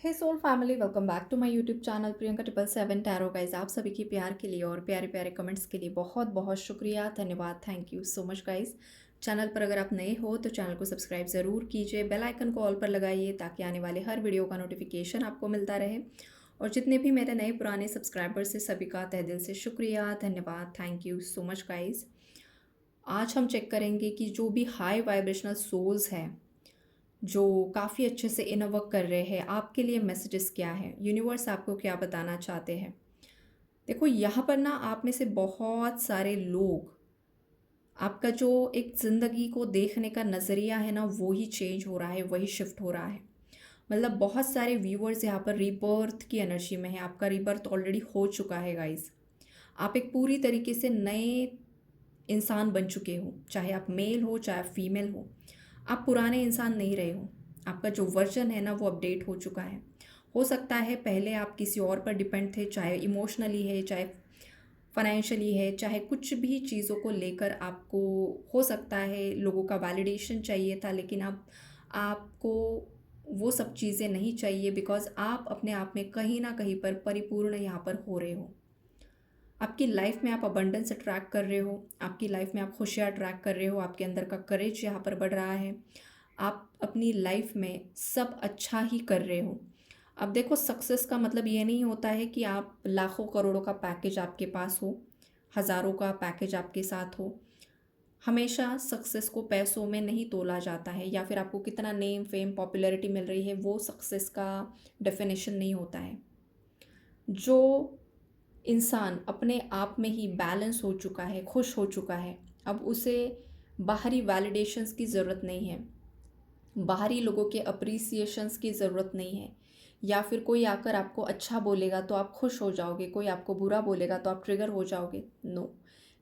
Hey soul family, welcome back to my YouTube channel Priyanka 777 tarot guys. आप सभी की प्यार के लिए और प्यारे प्यारे कमेंट्स के लिए बहुत बहुत शुक्रिया, धन्यवाद, thank you so much guys. Channel पर अगर आप नए हो तो चैनल को सब्सक्राइब ज़रूर कीजिए, बेल आइकन को ऑल पर लगाइए ताकि आने वाले हर वीडियो का नोटिफिकेशन आपको मिलता रहे। और जितने भी मेरे नए पुराने सब्सक्राइबर्स हैं सभी का तहे दिल से शुक्रिया, धन्यवाद, thank you so much guys. आज हम चेक करेंगे कि जो भी हाई वाइब्रेशनल सोल्स हैं जो काफ़ी अच्छे से इनर वर्क कर रहे हैं, आपके लिए मैसेजेस क्या हैं, यूनिवर्स आपको क्या बताना चाहते हैं। देखो यहाँ पर ना आप में से बहुत सारे लोग, आपका जो एक ज़िंदगी को देखने का नज़रिया है ना वो ही चेंज हो रहा है, वही शिफ्ट हो रहा है। मतलब बहुत सारे व्यूअर्स यहाँ पर रीबर्थ की एनर्जी में है। आपका रीबर्थ ऑलरेडी हो चुका है गाइस। आप एक पूरी तरीके से नए इंसान बन चुके हो, चाहे आप मेल हो चाहे आप फीमेल हो। आप पुराने इंसान नहीं रहे हो। आपका जो वर्जन है ना वो अपडेट हो चुका है। हो सकता है पहले आप किसी और पर डिपेंड थे, चाहे इमोशनली है, चाहे फाइनेंशियली है, चाहे कुछ भी चीज़ों को लेकर आपको हो सकता है लोगों का वैलिडेशन चाहिए था, लेकिन अब आपको वो सब चीज़ें नहीं चाहिए बिकॉज़ आप अपने आप में कहीं ना कहीं पर परिपूर्ण यहाँ पर हो रहे हो। आपकी लाइफ में आप अबंडेंस अट्रैक्ट कर रहे हो, आपकी लाइफ में आप खुशियाँ अट्रैक्ट कर रहे हो, आपके अंदर का करेज यहाँ पर बढ़ रहा है। आप अपनी लाइफ में सब अच्छा ही कर रहे हो। अब देखो, सक्सेस का मतलब ये नहीं होता है कि आप लाखों करोड़ों का पैकेज आपके पास हो, हज़ारों का पैकेज आपके साथ हो। हमेशा सक्सेस को पैसों में नहीं तोला जाता है, या फिर आपको कितना नेम फेम पॉपुलैरिटी मिल रही है वो सक्सेस का डेफिनेशन नहीं होता है। जो इंसान अपने आप में ही बैलेंस हो चुका है, खुश हो चुका है, अब उसे बाहरी वैलिडेशंस की ज़रूरत नहीं है, बाहरी लोगों के अप्रिसिएशंस की ज़रूरत नहीं है, या फिर कोई आकर आपको अच्छा बोलेगा तो आप खुश हो जाओगे, कोई आपको बुरा बोलेगा तो आप ट्रिगर हो जाओगे। नो,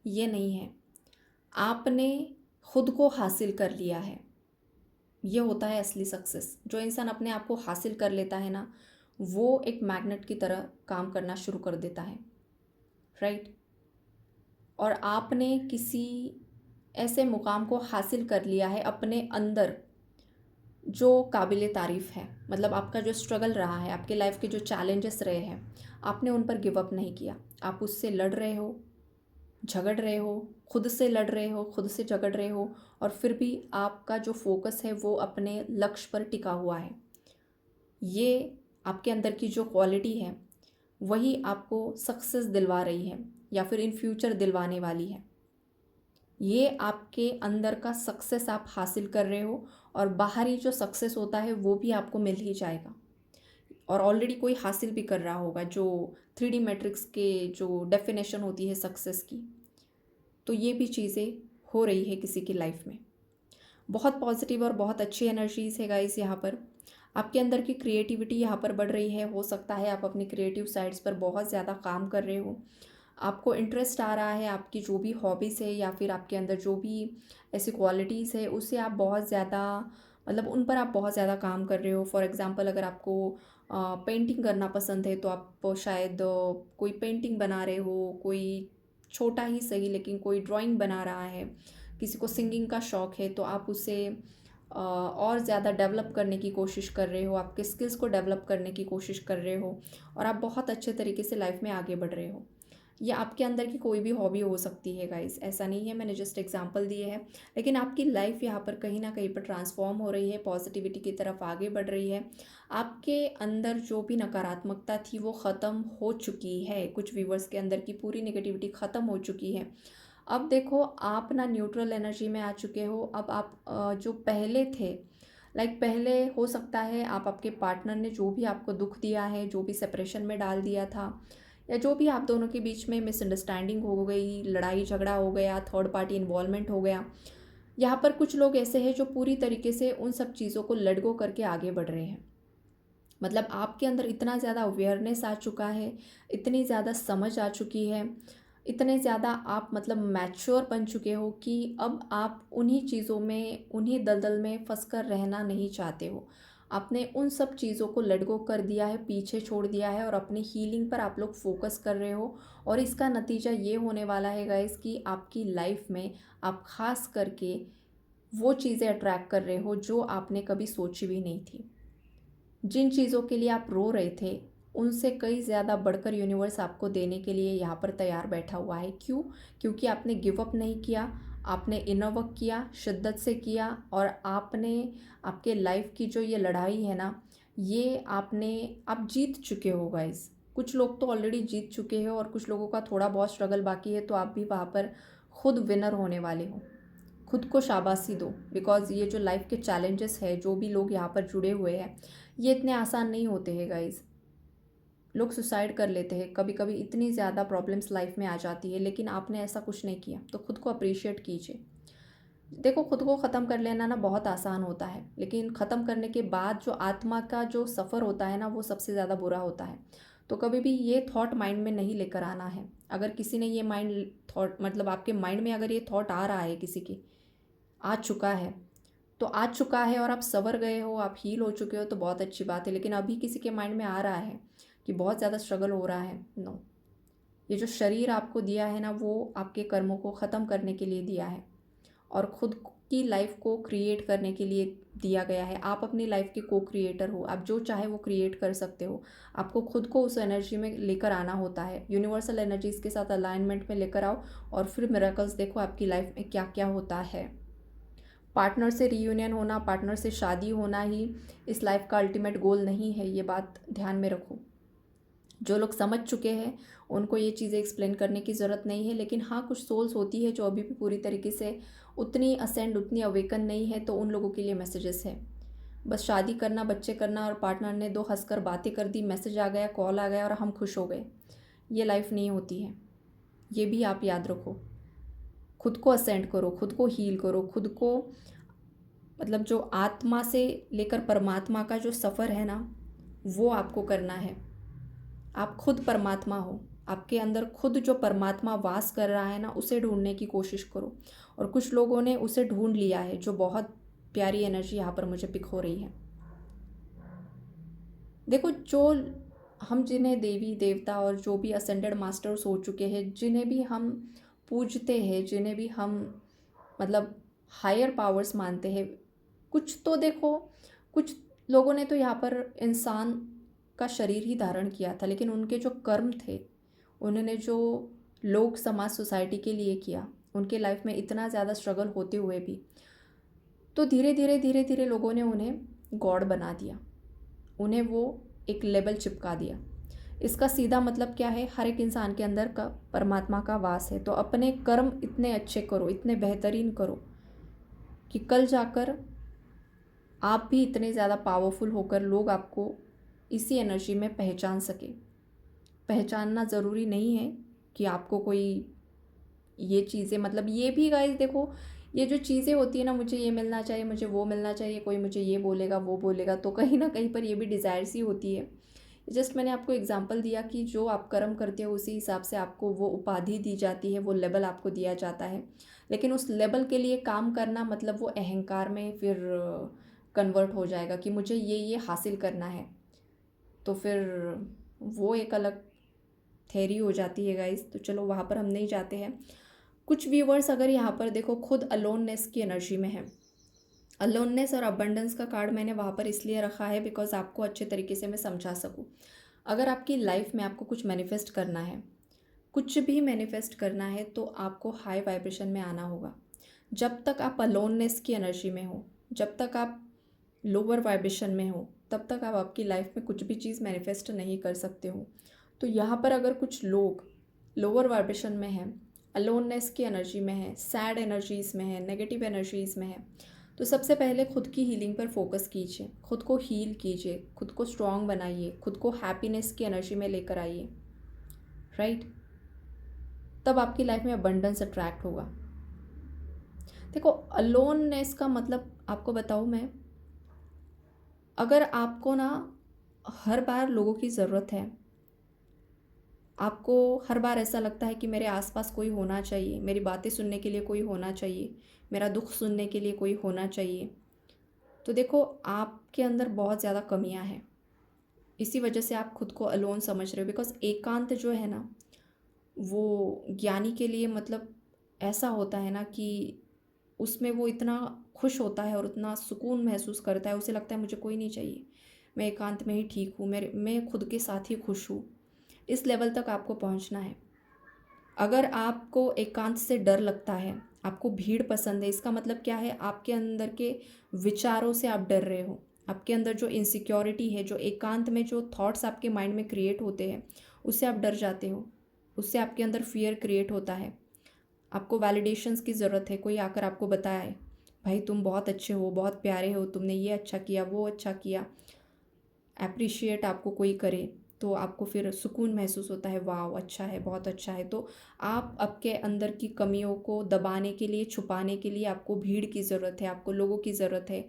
ये नहीं है। आपने खुद को हासिल कर लिया है, ये होता है असली सक्सेस। जो इंसान अपने आप को हासिल कर लेता है ना, वो एक मैग्नेट की तरह काम करना शुरू कर देता है, राइट। और आपने किसी ऐसे मुकाम को हासिल कर लिया है अपने अंदर जो काबिल तारीफ़ है। मतलब आपका जो स्ट्रगल रहा है, आपके लाइफ के जो चैलेंजेस रहे हैं, आपने उन पर गिव अप नहीं किया। आप उससे लड़ रहे हो, झगड़ रहे हो, खुद से लड़ रहे हो, खुद से झगड़ रहे हो, और फिर भी आपका जो फोकस है वो अपने लक्ष्य पर टिका हुआ है। ये आपके अंदर की जो क्वालिटी है वही आपको सक्सेस दिलवा रही है, या फिर इन फ्यूचर दिलवाने वाली है। ये आपके अंदर का सक्सेस आप हासिल कर रहे हो, और बाहरी जो सक्सेस होता है वो भी आपको मिल ही जाएगा। और ऑलरेडी कोई हासिल भी कर रहा होगा, जो 3D मैट्रिक्स के जो डेफिनेशन होती है सक्सेस की। तो ये भी चीज़ें हो रही है किसी की लाइफ में। बहुत पॉजिटिव और बहुत अच्छी एनर्जीज़ है गाइस यहाँ पर। आपके अंदर की क्रिएटिविटी यहाँ पर बढ़ रही है। हो सकता है आप अपनी क्रिएटिव साइड्स पर बहुत ज़्यादा काम कर रहे हो, आपको इंटरेस्ट आ रहा है, आपकी जो भी हॉबीज़ है या फिर आपके अंदर जो भी ऐसी क्वालिटीज़ है उससे आप बहुत ज़्यादा, मतलब उन पर आप बहुत ज़्यादा काम कर रहे हो। फॉर एग्ज़ाम्पल, अगर आपको पेंटिंग करना पसंद है तो आप शायद कोई पेंटिंग बना रहे हो, कोई छोटा ही सही लेकिन कोई ड्राइंग बना रहा है। किसी को सिंगिंग का शौक़ है तो आप उसे और ज़्यादा डेवलप करने की कोशिश कर रहे हो, आपके स्किल्स को डेवलप करने की कोशिश कर रहे हो, और आप बहुत अच्छे तरीके से लाइफ में आगे बढ़ रहे हो। या आपके अंदर की कोई भी हॉबी हो सकती है गाइस, ऐसा नहीं है, मैंने जस्ट एग्जांपल दिए हैं। लेकिन आपकी लाइफ यहाँ पर कहीं ना कहीं पर ट्रांसफॉर्म हो रही है, पॉजिटिविटी की तरफ आगे बढ़ रही है। आपके अंदर जो भी नकारात्मकता थी वो ख़त्म हो चुकी है। कुछ व्यूवर्स के अंदर की पूरी नेगेटिविटी ख़त्म हो चुकी है। अब देखो, आप ना न्यूट्रल एनर्जी में आ चुके हो। अब आप जो पहले थे, लाइक पहले हो सकता है आप, आपके पार्टनर ने जो भी आपको दुख दिया है, जो भी सेपरेशन में डाल दिया था, या जो भी आप दोनों के बीच में मिसअंडरस्टैंडिंग हो गई, लड़ाई झगड़ा हो गया, थर्ड पार्टी इन्वॉल्वमेंट हो गया, यहाँ पर कुछ लोग ऐसे हैं जो पूरी तरीके से उन सब चीज़ों को लेट गो करके आगे बढ़ रहे हैं। मतलब आपके अंदर इतना ज़्यादा अवेयरनेस आ चुका है, इतनी ज़्यादा समझ आ चुकी है, इतने ज़्यादा आप मतलब मैच्योर बन चुके हो कि अब आप उन्हीं चीज़ों में, उन्हीं दलदल में फंस कर रहना नहीं चाहते हो। आपने उन सब चीज़ों को लेट गो कर दिया है, पीछे छोड़ दिया है, और अपनी हीलिंग पर आप लोग फोकस कर रहे हो। और इसका नतीजा ये होने वाला है गाइस कि आपकी लाइफ में आप खास करके वो चीज़ें अट्रैक्ट कर रहे हो जो आपने कभी सोची भी नहीं थी। जिन चीज़ों के लिए आप रो रहे थे, उनसे कई ज़्यादा बढ़कर यूनिवर्स आपको देने के लिए यहाँ पर तैयार बैठा हुआ है। क्यों? क्योंकि आपने गिव अप नहीं किया, आपने इनर वर्क किया, शिद्दत से किया, और आपने आपके लाइफ की जो ये लड़ाई है ना, ये आप जीत चुके हो गाइस। कुछ लोग तो ऑलरेडी जीत चुके हैं और कुछ लोगों का थोड़ा बहुत स्ट्रगल बाकी है, तो आप भी वहाँ पर खुद विनर होने वाले हो। खुद को शाबाशी दो, बिकॉज़ ये जो लाइफ के चैलेंजेस है, जो भी लोग यहाँ पर जुड़े हुए हैं, ये इतने आसान नहीं होते हैं गाइस। लोग सुसाइड कर लेते हैं, कभी कभी इतनी ज़्यादा प्रॉब्लम्स लाइफ में आ जाती है, लेकिन आपने ऐसा कुछ नहीं किया, तो खुद को अप्रिशिएट कीजिए। देखो, खुद को ख़त्म कर लेना ना बहुत आसान होता है, लेकिन ख़त्म करने के बाद जो आत्मा का जो सफ़र होता है ना, वो सबसे ज़्यादा बुरा होता है। तो कभी भी ये थॉट माइंड में नहीं लेकर आना है। अगर किसी ने ये माइंड थॉट, मतलब आपके माइंड में अगर ये थॉट आ रहा है, किसी की आ चुका है, तो आ चुका है और आप संवर गए हो, आप हील हो चुके हो, तो बहुत अच्छी बात है। लेकिन अभी किसी के माइंड में आ रहा है कि बहुत ज़्यादा स्ट्रगल हो रहा है, नो। ये जो शरीर आपको दिया है ना, वो आपके कर्मों को ख़त्म करने के लिए दिया है और खुद की लाइफ को क्रिएट करने के लिए दिया गया है। आप अपनी लाइफ के को क्रिएटर हो, आप जो चाहे वो क्रिएट कर सकते हो। आपको खुद को उस एनर्जी में लेकर आना होता है, यूनिवर्सल एनर्जीज़ के साथ अलाइनमेंट में लेकर आओ, और फिर मिरेकल्स देखो आपकी लाइफ में क्या क्या होता है। पार्टनर से रीयूनियन होना, पार्टनर से शादी होना ही इस लाइफ का अल्टीमेट गोल नहीं है, ये बात ध्यान में रखो। जो लोग समझ चुके हैं उनको ये चीज़ें एक्सप्लेन करने की ज़रूरत नहीं है, लेकिन हाँ, कुछ सोल्स होती है जो अभी भी पूरी तरीके से उतनी असेंड, उतनी अवेकन नहीं है, तो उन लोगों के लिए मैसेजेस है। बस शादी करना, बच्चे करना, और पार्टनर ने दो हंसकर बातें कर दी, मैसेज आ गया, कॉल आ गया और हम खुश हो गए, ये लाइफ नहीं होती है। ये भी आप याद रखो। खुद को असेंड करो, खुद को हील करो, खुद को, मतलब जो आत्मा से लेकर परमात्मा का जो सफ़र है ना, वो आपको करना है। आप खुद परमात्मा हो, आपके अंदर खुद जो परमात्मा वास कर रहा है ना, उसे ढूंढने की कोशिश करो। और कुछ लोगों ने उसे ढूंढ लिया है, जो बहुत प्यारी एनर्जी यहाँ पर मुझे पिक हो रही है। देखो, जो हम जिन्हें देवी देवता और जो भी असेंडेड मास्टर्स हो चुके हैं, जिन्हें भी हम पूजते हैं, जिन्हें भी हम मतलब हायर पावर्स मानते हैं, कुछ तो देखो, कुछ लोगों ने तो यहाँ पर इंसान का शरीर ही धारण किया था, लेकिन उनके जो कर्म थे, उन्होंने जो लोग समाज सोसाइटी के लिए किया, उनके लाइफ में इतना ज़्यादा स्ट्रगल होते हुए भी, तो धीरे धीरे धीरे धीरे लोगों ने उन्हें गॉड बना दिया, उन्हें वो एक लेबल चिपका दिया। इसका सीधा मतलब क्या है? हर एक इंसान के अंदर का परमात्मा का वास है, तो अपने कर्म इतने अच्छे करो, इतने बेहतरीन करो कि कल जाकर आप भी इतने ज़्यादा पावरफुल होकर लोग आपको इसी एनर्जी में पहचान सके। पहचानना ज़रूरी नहीं है कि आपको कोई ये चीज़ें, मतलब ये भी गाइस देखो, ये जो चीज़ें होती है ना, मुझे ये मिलना चाहिए, मुझे वो मिलना चाहिए, कोई मुझे ये बोलेगा, वो बोलेगा, तो कहीं ना कहीं पर ये भी डिज़ायर्स ही होती है। जस्ट मैंने आपको एग्जांपल दिया कि जो आप कर्म करते हो उसी हिसाब से आपको वो उपाधि दी जाती है, वो लेवल आपको दिया जाता है। लेकिन उस लेवल के लिए काम करना, मतलब वो अहंकार में फिर कन्वर्ट हो जाएगा कि मुझे ये हासिल करना है, तो फिर वो एक अलग थेरी हो जाती है गाइस। तो चलो, वहाँ पर हम नहीं जाते हैं। कुछ व्यूवर्स अगर यहाँ पर देखो खुद अलोननेस की एनर्जी में है, अलोननेस और अबंडेंस का कार्ड मैंने वहाँ पर इसलिए रखा है बिकॉज आपको अच्छे तरीके से मैं समझा सकूँ। अगर आपकी लाइफ में आपको कुछ मैनिफेस्ट करना है, कुछ भी मैनिफेस्ट करना है, तो आपको हाई वाइब्रेशन में आना होगा। जब तक आप अलोननेस की एनर्जी में हो, जब तक आप लोअर वाइब्रेशन में हो, तब तक आप आपकी लाइफ में कुछ भी चीज़ मैनिफेस्ट नहीं कर सकते हो। तो यहाँ पर अगर कुछ लोग लोअर वाइब्रेशन में हैं, अलोननेस की एनर्जी में है, सैड एनर्जीज़ में है, नेगेटिव एनर्जीज़ में है, तो सबसे पहले खुद की हीलिंग पर फोकस कीजिए, खुद को हील कीजिए, खुद को स्ट्रॉन्ग बनाइए, खुद को हैप्पीनेस की एनर्जी में लेकर आइए, राइट? तब आपकी लाइफ में अबंडेंस अट्रैक्ट होगा। देखो, अलोननेस का मतलब आपको बताऊँ मैं, अगर आपको ना हर बार लोगों की ज़रूरत है, आपको हर बार ऐसा लगता है कि मेरे आसपास कोई होना चाहिए, मेरी बातें सुनने के लिए कोई होना चाहिए, मेरा दुख सुनने के लिए कोई होना चाहिए, तो देखो आपके अंदर बहुत ज़्यादा कमियां हैं। इसी वजह से आप खुद को अलोन समझ रहे हो, बिकॉज एकांत जो है ना, वो ज्ञानी के लिए मतलब ऐसा होता है ना कि उसमें वो इतना खुश होता है और उतना सुकून महसूस करता है, उसे लगता है मुझे कोई नहीं चाहिए, मैं एकांत में ही ठीक हूँ, मैं खुद के साथ ही खुश हूँ। इस लेवल तक आपको पहुँचना है। अगर आपको एकांत से डर लगता है, आपको भीड़ पसंद है, इसका मतलब क्या है, आपके अंदर के विचारों से आप डर रहे हो। आपके अंदर जो इनसिक्योरिटी है, जो एकांत में जो थॉट्स आपके माइंड में क्रिएट होते हैं, उससे आप डर जाते हो, उससे आपके अंदर फियर क्रिएट होता है। आपको वैलिडेशंस की ज़रूरत है, कोई आकर आपको बताए भाई तुम बहुत अच्छे हो, बहुत प्यारे हो, तुमने ये अच्छा किया, वो अच्छा किया, अप्रिशिएट आपको कोई करे, तो आपको फिर सुकून महसूस होता है, वाह अच्छा है, बहुत अच्छा है। तो आप आपके अंदर की कमियों को दबाने के लिए, छुपाने के लिए आपको भीड़ की ज़रूरत है, आपको लोगों की ज़रूरत है,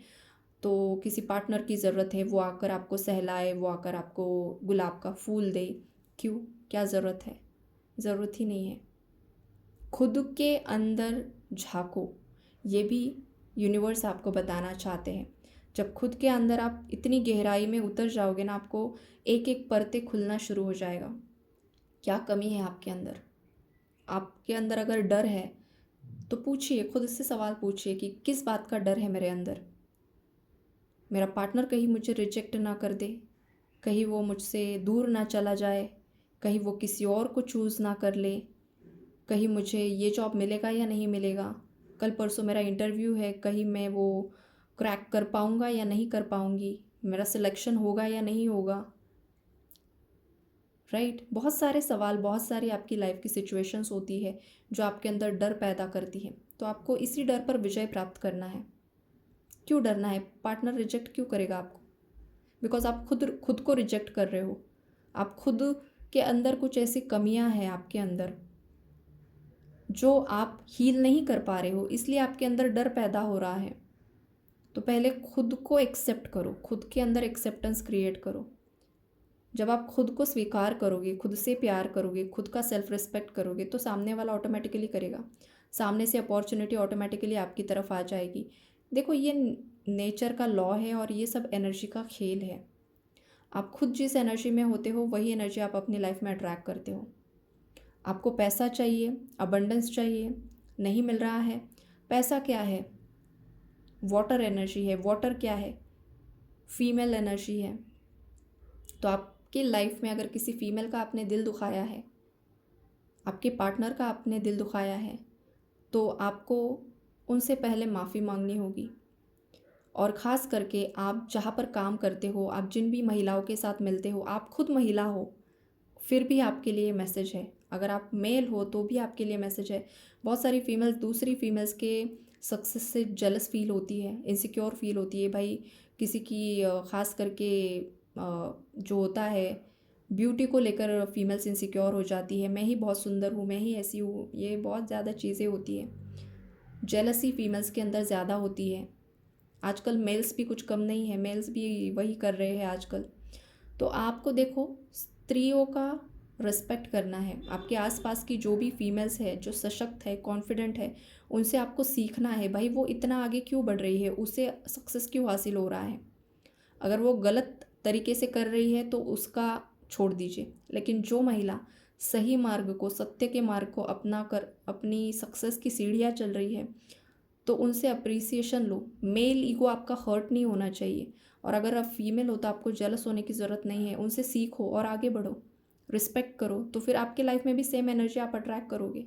तो किसी पार्टनर की ज़रूरत है, वो आकर आपको सहलाए, वो आकर आपको गुलाब का फूल दे। क्यों? क्या ज़रूरत है? ज़रूरत ही नहीं है। खुद के अंदर झांको, ये भी यूनिवर्स आपको बताना चाहते हैं। जब खुद के अंदर आप इतनी गहराई में उतर जाओगे ना, आपको एक एक परतें खुलना शुरू हो जाएगा। क्या कमी है आपके अंदर? आपके अंदर अगर डर है तो पूछिए, खुद से सवाल पूछिए कि किस बात का डर है मेरे अंदर। मेरा पार्टनर कहीं मुझे रिजेक्ट ना कर दे, कहीं वो मुझसे दूर ना चला जाए, कहीं वो किसी और को चूज़ ना कर ले, कहीं मुझे ये जॉब मिलेगा या नहीं मिलेगा, कल परसों मेरा इंटरव्यू है, कहीं मैं वो क्रैक कर पाऊँगा या नहीं कर पाऊँगी, मेरा सिलेक्शन होगा या नहीं होगा। राइट? बहुत सारे सवाल, बहुत सारी आपकी लाइफ की सिचुएशंस होती है जो आपके अंदर डर पैदा करती है। तो आपको इसी डर पर विजय प्राप्त करना है। क्यों डरना है? पार्टनर रिजेक्ट क्यों करेगा आपको? बिकॉज आप खुद खुद को रिजेक्ट कर रहे हो। आप खुद के अंदर कुछ ऐसी कमियां हैं आपके अंदर जो आप हील नहीं कर पा रहे हो, इसलिए आपके अंदर डर पैदा हो रहा है। तो पहले खुद को एक्सेप्ट करो, खुद के अंदर एक्सेप्टेंस क्रिएट करो। जब आप खुद को स्वीकार करोगे, खुद से प्यार करोगे, खुद का सेल्फ रिस्पेक्ट करोगे, तो सामने वाला ऑटोमेटिकली करेगा। सामने से अपॉर्चुनिटी ऑटोमेटिकली आपकी तरफ आ जाएगी। देखो, ये नेचर का लॉ है और ये सब एनर्जी का खेल है। आप खुद जिस एनर्जी में होते हो वही एनर्जी आप अपनी लाइफ में अट्रैक्ट करते हो। आपको पैसा चाहिए, अबंडेंस चाहिए, नहीं मिल रहा है। पैसा क्या है? वाटर एनर्जी है। वाटर क्या है? फीमेल एनर्जी है। तो आपकी लाइफ में अगर किसी फीमेल का आपने दिल दुखाया है, आपके पार्टनर का आपने दिल दुखाया है, तो आपको उनसे पहले माफ़ी मांगनी होगी। और ख़ास करके आप जहाँ पर काम करते हो, आप जिन भी महिलाओं के साथ मिलते हो, आप खुद महिला हो, फिर भी आपके लिए मैसेज है। अगर आप मेल हो तो भी आपके लिए मैसेज है। बहुत सारी फीमेल्स दूसरी फीमेल्स के सक्सेस से जेलस फील होती है, इनसिक्योर फील होती है। भाई किसी की ख़ास करके जो होता है ब्यूटी को लेकर फीमेल्स इनसिक्योर हो जाती है, मैं ही बहुत सुंदर हूँ, मैं ही ऐसी हूँ, ये बहुत ज़्यादा चीज़ें होती है। जेलसी फीमेल्स के अंदर ज़्यादा होती है। आजकल मेल्स भी कुछ कम नहीं है, मेल्स भी वही कर रहे हैं आजकल। तो आपको देखो, स्त्रियों का रिस्पेक्ट करना है। आपके आसपास की जो भी फीमेल्स है, जो सशक्त है, कॉन्फिडेंट है, उनसे आपको सीखना है। भाई वो इतना आगे क्यों बढ़ रही है, उसे सक्सेस क्यों हासिल हो रहा है। अगर वो गलत तरीके से कर रही है तो उसका छोड़ दीजिए, लेकिन जो महिला सही मार्ग को, सत्य के मार्ग को अपना कर अपनी सक्सेस की सीढ़ियाँ चल रही है, तो उनसे अप्रिसिएशन लो। मेल ईगो आपका हर्ट नहीं होना चाहिए। और अगर आप फीमेल हो तो आपको जेलस होने की ज़रूरत नहीं है। उनसे सीखो और आगे बढ़ो, रिस्पेक्ट करो, तो फिर आपके लाइफ में भी सेम एनर्जी आप अट्रैक्ट करोगे।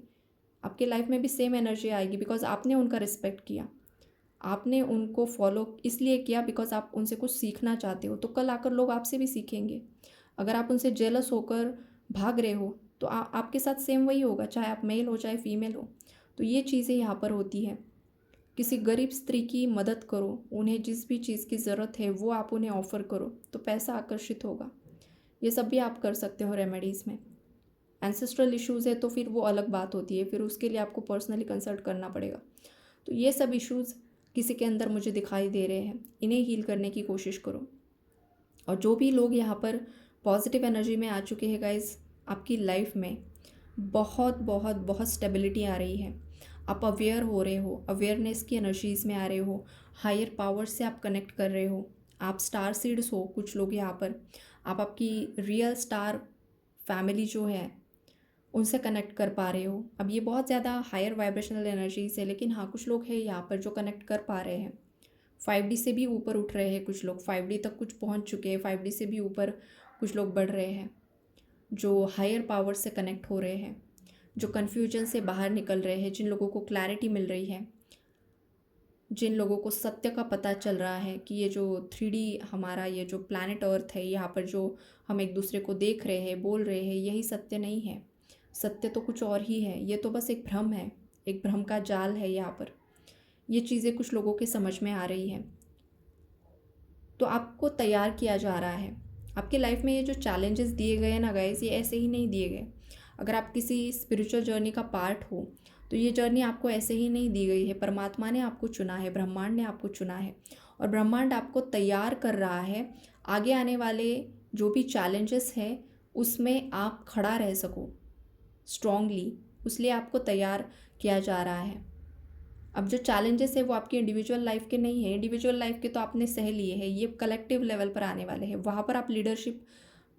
आपके लाइफ में भी सेम एनर्जी आएगी, बिकॉज आपने उनका रिस्पेक्ट किया, आपने उनको फॉलो इसलिए किया बिकॉज आप उनसे कुछ सीखना चाहते हो। तो कल आकर लोग आपसे भी सीखेंगे। अगर आप उनसे जेलस होकर भाग रहे हो तो आपके साथ सेम वही होगा, चाहे आप मेल हो चाहे फीमेल हो। तो ये चीज़ें यहाँ पर होती है। किसी गरीब स्त्री की मदद करो, उन्हें जिस भी चीज़ की ज़रूरत है वो आप उन्हें ऑफ़र करो, तो पैसा आकर्षित होगा। ये सब भी आप कर सकते हो रेमेडीज़ में। एंसेस्ट्रल इश्यूज़ है तो फिर वो अलग बात होती है, फिर उसके लिए आपको पर्सनली कंसल्ट करना पड़ेगा। तो ये सब इश्यूज़ किसी के अंदर मुझे दिखाई दे रहे हैं, इन्हें हील करने की कोशिश करो। और जो भी लोग यहाँ पर पॉजिटिव एनर्जी में आ चुके हैं गाइस, आपकी लाइफ में बहुत बहुत बहुत स्टेबिलिटी आ रही है। आप अवेयर हो रहे हो, अवेयरनेस की एनर्जीज़ में आ रहे हो, हायर पावर से आप कनेक्ट कर रहे हो। आप स्टार सीड्स हो कुछ लोग यहाँ पर। आप आपकी रियल स्टार फैमिली जो है उनसे कनेक्ट कर पा रहे हो। अब ये बहुत ज़्यादा हायर वाइब्रेशनल एनर्जीज है, लेकिन हाँ कुछ लोग हैं यहाँ पर जो कनेक्ट कर पा रहे हैं। 5D से भी ऊपर उठ रहे हैं कुछ लोग, 5D तक कुछ पहुंच चुके हैं, 5D से भी ऊपर कुछ लोग बढ़ रहे हैं, जो हायर पावर से कनेक्ट हो रहे हैं, जो कन्फ्यूजन से बाहर निकल रहे हैं, जिन लोगों को क्लैरिटी मिल रही है, जिन लोगों को सत्य का पता चल रहा है कि ये जो 3D हमारा ये जो प्लैनेट अर्थ है, यहाँ पर जो हम एक दूसरे को देख रहे हैं, बोल रहे हैं, यही सत्य नहीं है, सत्य तो कुछ और ही है, ये तो बस एक भ्रम है, एक भ्रम का जाल है यहाँ पर। ये चीज़ें कुछ लोगों के समझ में आ रही हैं। तो आपको तैयार किया जा रहा है। आपकी लाइफ में ये जो चैलेंजेस दिए गए हैं ना गाइस, ये ऐसे ही नहीं दिए गए। अगर आप किसी स्पिरिचुअल जर्नी का पार्ट हो तो ये जर्नी आपको ऐसे ही नहीं दी गई है। परमात्मा ने आपको चुना है, ब्रह्मांड ने आपको चुना है, और ब्रह्मांड आपको तैयार कर रहा है आगे आने वाले जो भी चैलेंजेस है उसमें आप खड़ा रह सको स्ट्रांगली, इसलिए आपको तैयार किया जा रहा है। अब जो चैलेंजेस है वो आपकी इंडिविजुअल लाइफ के नहीं है, इंडिविजुअल लाइफ के तो आपने सह लिए हैं, ये कलेक्टिव लेवल पर आने वाले हैं। वहाँ पर आप लीडरशिप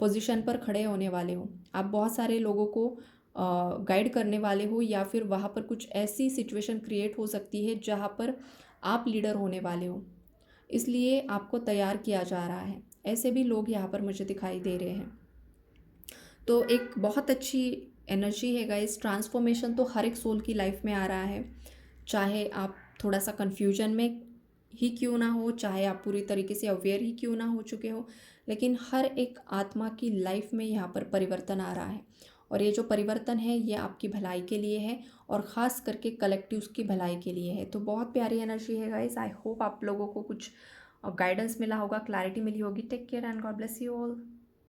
पोजीशन पर खड़े होने वाले हो, आप बहुत सारे लोगों को गाइड करने वाले हो, या फिर वहाँ पर कुछ ऐसी सिचुएशन क्रिएट हो सकती है जहाँ पर आप लीडर होने वाले हो, इसलिए आपको तैयार किया जा रहा है। ऐसे भी लोग यहाँ पर मुझे दिखाई दे रहे हैं। तो एक बहुत अच्छी एनर्जी है गाइस। ट्रांसफॉर्मेशन तो हर एक सोल की लाइफ में आ रहा है, चाहे आप थोड़ा सा कन्फ्यूजन में ही क्यों ना हो, चाहे आप पूरी तरीके से अवेयर ही क्यों ना हो चुके हो, लेकिन हर एक आत्मा की लाइफ में यहाँ पर परिवर्तन आ रहा है, और ये जो परिवर्तन है ये आपकी भलाई के लिए है, और ख़ास करके कलेक्टिव्स की भलाई के लिए है। तो बहुत प्यारी एनर्जी है गाइस। आई होप आप लोगों को कुछ गाइडेंस मिला होगा, क्लैरिटी मिली होगी। Take care and God bless you all.